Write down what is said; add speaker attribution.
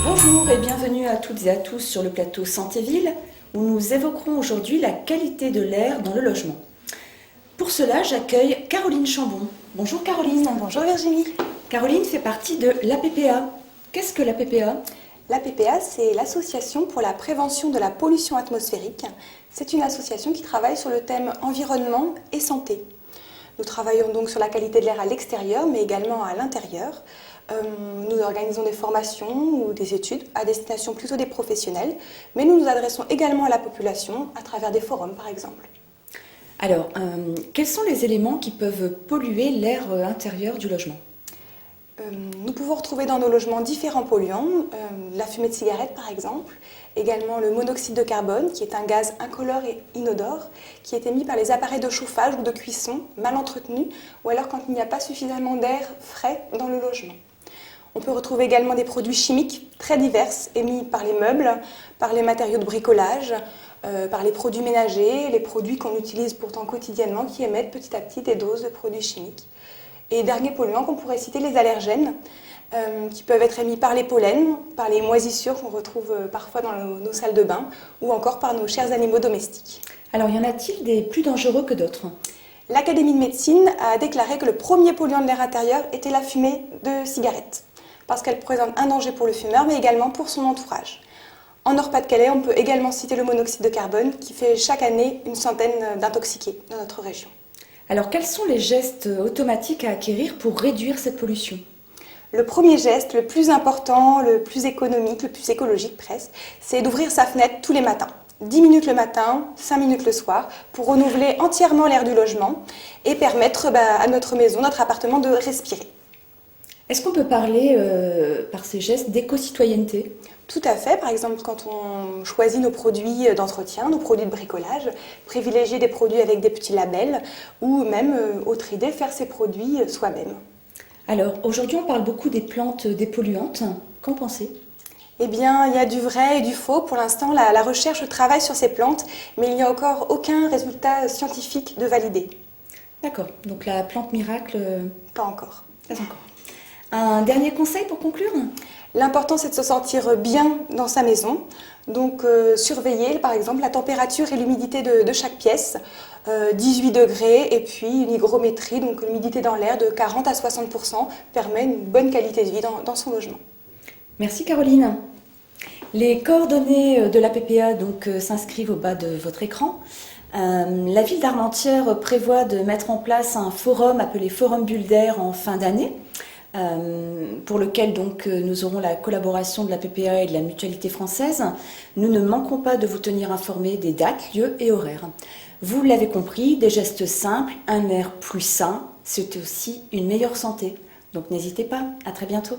Speaker 1: Bonjour et bienvenue à toutes et à tous sur le plateau Santé-Ville où nous évoquerons aujourd'hui la qualité de l'air dans le logement. Pour cela, j'accueille Caroline Chambon. Bonjour Caroline.
Speaker 2: Bonjour Virginie.
Speaker 1: Caroline fait partie de l'APPA. Qu'est-ce que l'APPA ?
Speaker 2: L'APPA, c'est l'Association pour la prévention de la pollution atmosphérique. C'est une association qui travaille sur le thème environnement et santé. Nous travaillons donc sur la qualité de l'air à l'extérieur, mais également à l'intérieur. Nous organisons des formations ou des études à destination plutôt des professionnels, mais nous nous adressons également à la population à travers des forums par exemple.
Speaker 1: Alors, quels sont les éléments qui peuvent polluer l'air intérieur du logement ?
Speaker 2: Nous pouvons retrouver dans nos logements différents polluants, la fumée de cigarette par exemple, également le monoxyde de carbone qui est un gaz incolore et inodore qui est émis par les appareils de chauffage ou de cuisson mal entretenus ou alors quand il n'y a pas suffisamment d'air frais dans le logement. On peut retrouver également des produits chimiques très divers émis par les meubles, par les matériaux de bricolage, par les produits ménagers, les produits qu'on utilise pourtant quotidiennement qui émettent petit à petit des doses de produits chimiques. Et dernier polluant qu'on pourrait citer, les allergènes, qui peuvent être émis par les pollens, par les moisissures qu'on retrouve parfois dans nos salles de bain, ou encore par nos chers animaux domestiques.
Speaker 1: Alors, y en a-t-il des plus dangereux que d'autres ?
Speaker 2: L'Académie de médecine a déclaré que le premier polluant de l'air intérieur était la fumée de cigarette, parce qu'elle présente un danger pour le fumeur, mais également pour son entourage. En Nord-Pas-de-Calais, on peut également citer le monoxyde de carbone, qui fait chaque année une centaine d'intoxiqués dans notre région.
Speaker 1: Alors, quels sont les gestes automatiques à acquérir pour réduire cette pollution ?
Speaker 2: Le premier geste, le plus important, le plus économique, le plus écologique presque, c'est d'ouvrir sa fenêtre tous les matins. 10 minutes le matin, 5 minutes le soir, pour renouveler entièrement l'air du logement et permettre à notre maison, notre appartement de respirer.
Speaker 1: Est-ce qu'on peut parler, par ces gestes, d'éco-citoyenneté ?
Speaker 2: Tout à fait. Par exemple, quand on choisit nos produits d'entretien, nos produits de bricolage, privilégier des produits avec des petits labels ou même, autre idée, faire ses produits soi-même.
Speaker 1: Alors, aujourd'hui, on parle beaucoup des plantes dépolluantes. Qu'en pensez ?
Speaker 2: Eh bien, il y a du vrai et du faux. Pour l'instant, la recherche travaille sur ces plantes, mais il n'y a encore aucun résultat scientifique de validé.
Speaker 1: D'accord. Donc la plante miracle,
Speaker 2: Pas encore.
Speaker 1: pas encore. Un dernier conseil pour conclure ?
Speaker 2: L'important, c'est de se sentir bien dans sa maison. Donc, surveiller, par exemple, la température et l'humidité de chaque pièce. 18 degrés et puis une hygrométrie, donc l'humidité dans l'air de 40 à 60% permet une bonne qualité de vie dans son logement.
Speaker 1: Merci Caroline. Les coordonnées de l'APPA s'inscrivent au bas de votre écran. La ville d'Armentières prévoit de mettre en place un forum appelé Forum Bulle d'Air en fin d'année, pour lequel nous aurons la collaboration de l'APPA et de la Mutualité française. Nous ne manquerons pas de vous tenir informés des dates, lieux et horaires. Vous l'avez compris, des gestes simples, un air plus sain, c'est aussi une meilleure santé. Donc n'hésitez pas, à très bientôt.